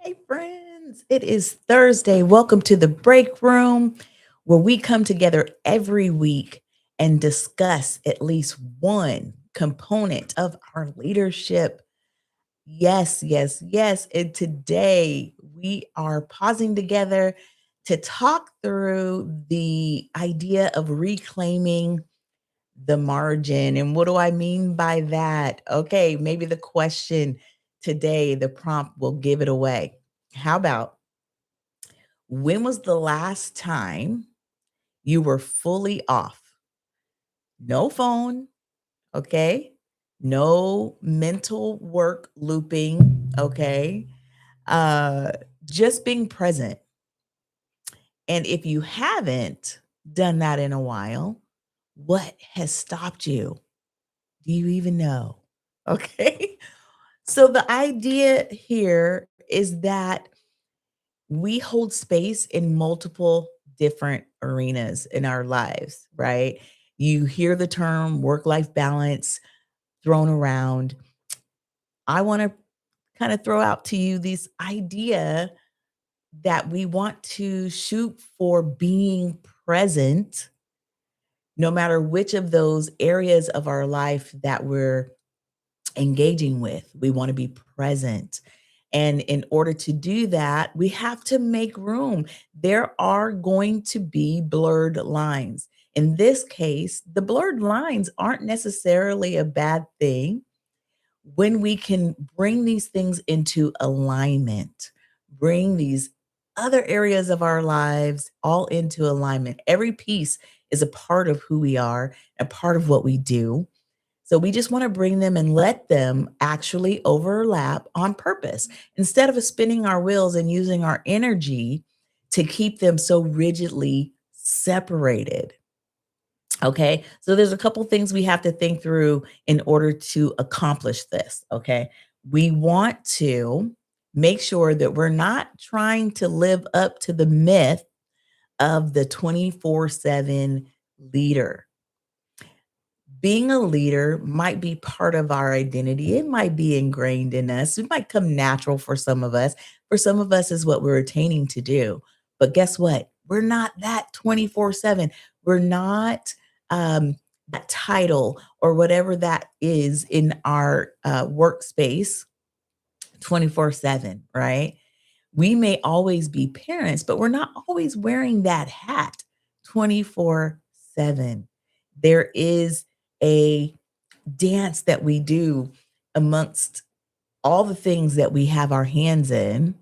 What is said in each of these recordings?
Hey, friends, it is Thursday. Welcome to the break room where we come together every week and discuss at least one component of our leadership. Yes, yes, yes. And today we are pausing together to talk through the idea of reclaiming the margin. And what do I mean by that? Okay, maybe the question today, the prompt will give it away. How about when was the last time you were fully off? No phone, okay? No mental work looping, okay? Uh just being present. And if you haven't done that in a while, what has stopped you? Do you even know? Okay. So the idea here is that we hold space in multiple different arenas in our lives, right? You hear the term work life balance thrown around. I want to kind of throw out to you this idea that we want to shoot for being present no matter which of those areas of our life that we're engaging with. We want to be present. And in order to do that, we have to make room. There are going to be blurred lines. In this case, the blurred lines aren't necessarily a bad thing when we can bring these things into alignment, bring these other areas of our lives all into alignment. Every piece is a part of who we are, a part of what we do. So we just want to bring them and let them actually overlap on purpose instead of spinning our wheels and using our energy to keep them so rigidly separated. Okay. So there's a couple things we have to think through in order to accomplish this. Okay. We want to make sure that we're not trying to live up to the myth of the 24/7 leader. Being a leader might be part of our identity. It might be ingrained in us. It might come natural for some of us. For some of us is what we're attaining to do. But guess what? We're not that 24/7. We're not that title or whatever that is in our workspace 24/7, right? We may always be parents, but we're not always wearing that hat 24/7. There is a dance that we do amongst all the things that we have our hands in.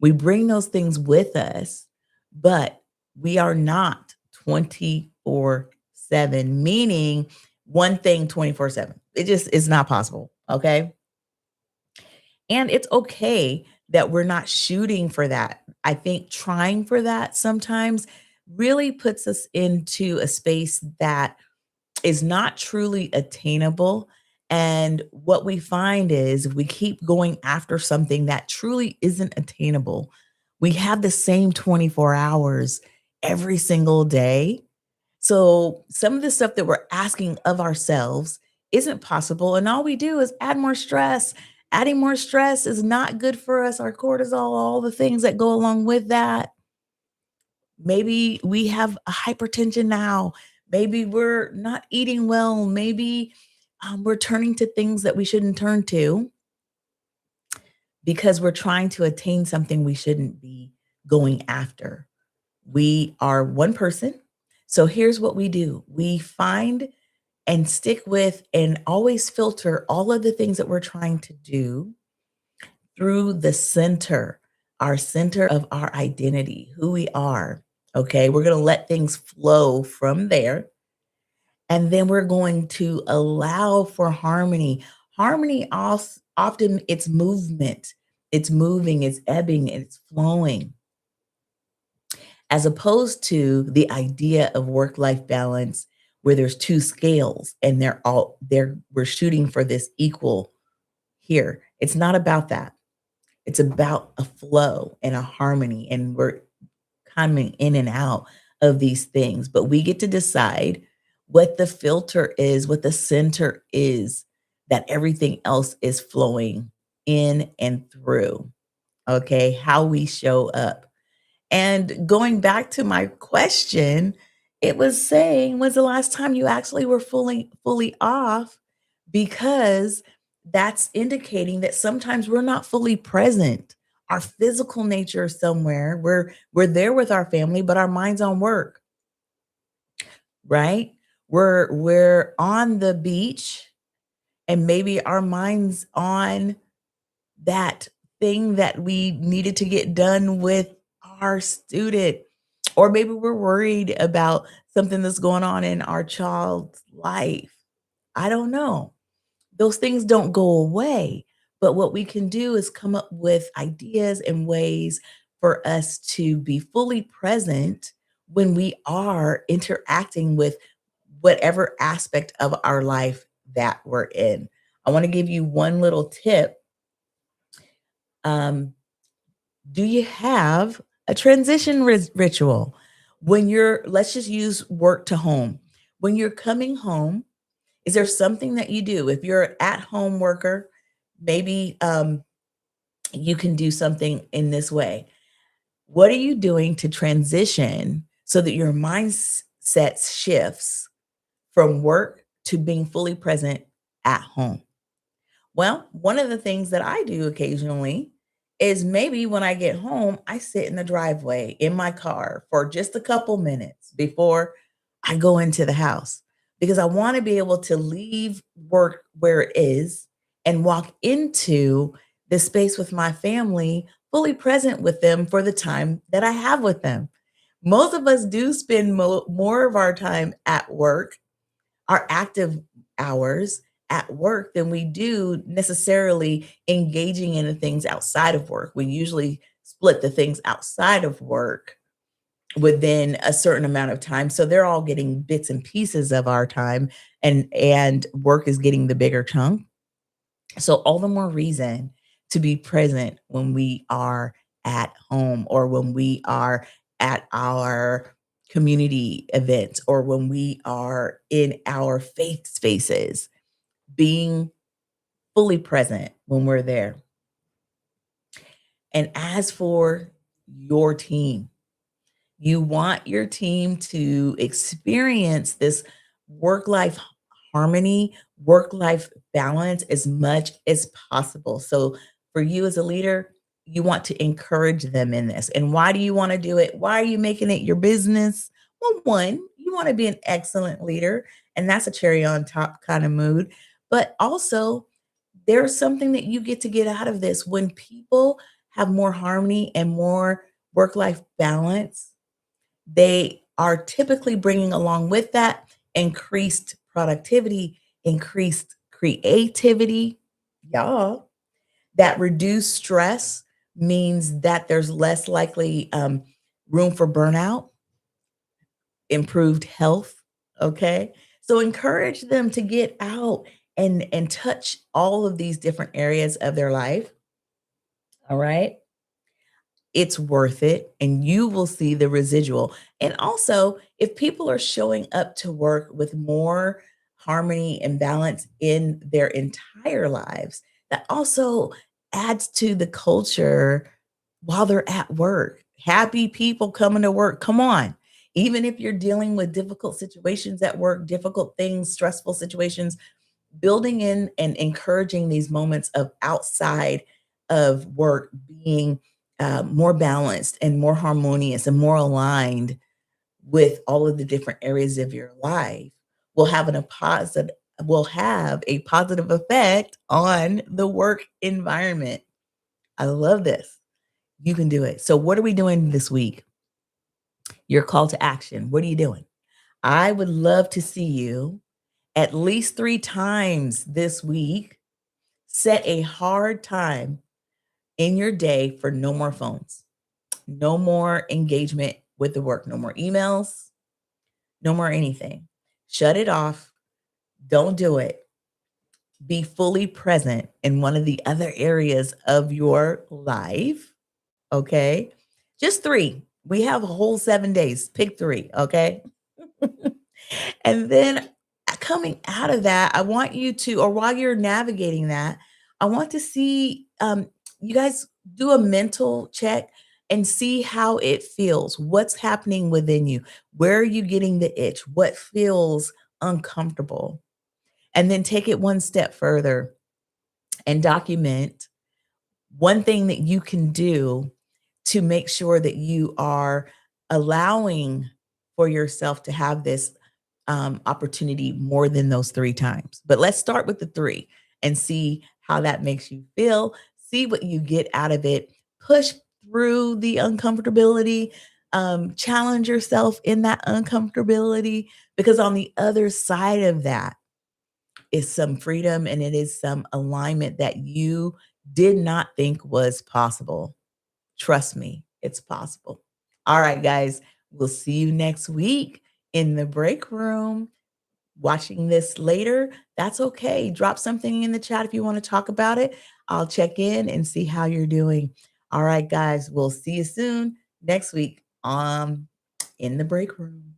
We bring those things with us, but we are not 24/7, meaning one thing 24/7. It just is not possible. Okay. And it's okay that we're not shooting for that. I think trying for that sometimes really puts us into a space that is not truly attainable. And what we find is if we keep going after something that truly isn't attainable, we have the same 24 hours every single day. So some of the stuff that we're asking of ourselves isn't possible. And all we do is add more stress. Adding more stress is not good for us. Our cortisol, all the things that go along with that. Maybe we have a hypertension now. Maybe we're not eating well. Maybe we're turning to things that we shouldn't turn to because we're trying to attain something we shouldn't be going after. We are one person. So here's what we do we find and stick with and always filter all of the things that we're trying to do through the center, our center of our identity, who we are. Okay. We're going to let things flow from there. And then we're going to allow for harmony. Harmony often it's movement, it's moving, it's ebbing, it's flowing, as opposed to the idea of work life balance where there's two scales and we're shooting for this equal here. It's not about that. It's about a flow and a harmony, and we're coming in and out of these things, but we get to decide what the filter is, what the center is that everything else is flowing in and through. okay? How we show up. And going back to my question, it was saying, when's the last time you actually were fully off? Because that's indicating that sometimes we're not fully present. Our physical nature is somewhere. We're there with our family, but our mind's on work, right? We're on the beach and maybe our mind's on that thing that we needed to get done with our student. Or maybe we're worried about something that's going on in our child's life. I don't know. Those things don't go away. But what we can do is come up with ideas and ways for us to be fully present when we are interacting with whatever aspect of our life that we're in. I want to give you one little tip. Um, do you have a transition ritual? When you're, let's just use work to home. When you're coming home, is there something that you do? If you're an at home worker, maybe you can do something in this way. What are you doing to transition so that your mindset shifts from work to being fully present at home? Well, one of the things that I do occasionally is maybe when I get home, I sit in the driveway in my car for just a couple minutes before I go into the house because I want to be able to leave work where it is and walk into the space with my family, fully present with them for the time that I have with them. Most of us do spend more of our time at work, our active hours at work, than we do necessarily engaging in the things outside of work. We usually split the things outside of work within a certain amount of time. So they're all getting bits and pieces of our time, and work is getting the bigger chunk. So all the more reason to be present when we are at home or when we are at our community events or when we are in our faith spaces, being fully present when we're there. And as for your team, you want your team to experience this work life harmony, work life balance as much as possible. So, for you as a leader, you want to encourage them in this. And why do you want to do it? Why are you making it your business? Well, one, you want to be an excellent leader, and that's a cherry on top kind of mood. But also, there's something that you get to get out of this when people have more harmony and more work life balance. They are typically bringing along with that increased productivity, increased creativity. Y'all, that reduced stress means that there's less likely room for burnout, improved health. Okay. So encourage them to get out and touch all of these different areas of their life. All right. It's worth it and you will see the residual. And also, if people are showing up to work with more harmony and balance in their entire lives, that also adds to the culture while they're at work. Happy people coming to work. Come on. Even if you're dealing with difficult situations at work, difficult things, stressful situations, building in and encouraging these moments of outside of work being more balanced and more harmonious and more aligned with all of the different areas of your life will have a positive effect on the work environment. I love this. You can do it. So what are we doing this week? Your call to action. What are you doing? I would love to see you at least 3 times this week. Set a hard time in your day for no more phones, no more engagement with the work, no more emails, no more anything. Shut it off. Don't do it. Be fully present in one of the other areas of your life. Okay. Just 3. We have a whole 7 days. Pick 3. Okay. And then coming out of that, I want you to, or while you're navigating that, I want to see you guys Do a mental check and see how it feels. What's happening within you? Where are you getting the itch? What feels uncomfortable? And then take it one step further and document one thing that you can do to make sure that you are allowing for yourself to have this opportunity more than those 3 times. But let's start with the 3 and see how that makes you feel. See what you get out of it. Push through the uncomfortability. Challenge yourself in that uncomfortability because on the other side of that is some freedom and it is some alignment that you did not think was possible. Trust me, it's possible. All right, guys, we'll see you next week in the break room. Watching this later, that's okay. Drop something in the chat if you want to talk about it. I'll check in and see how you're doing. All right, guys, we'll see you soon next week in the break room.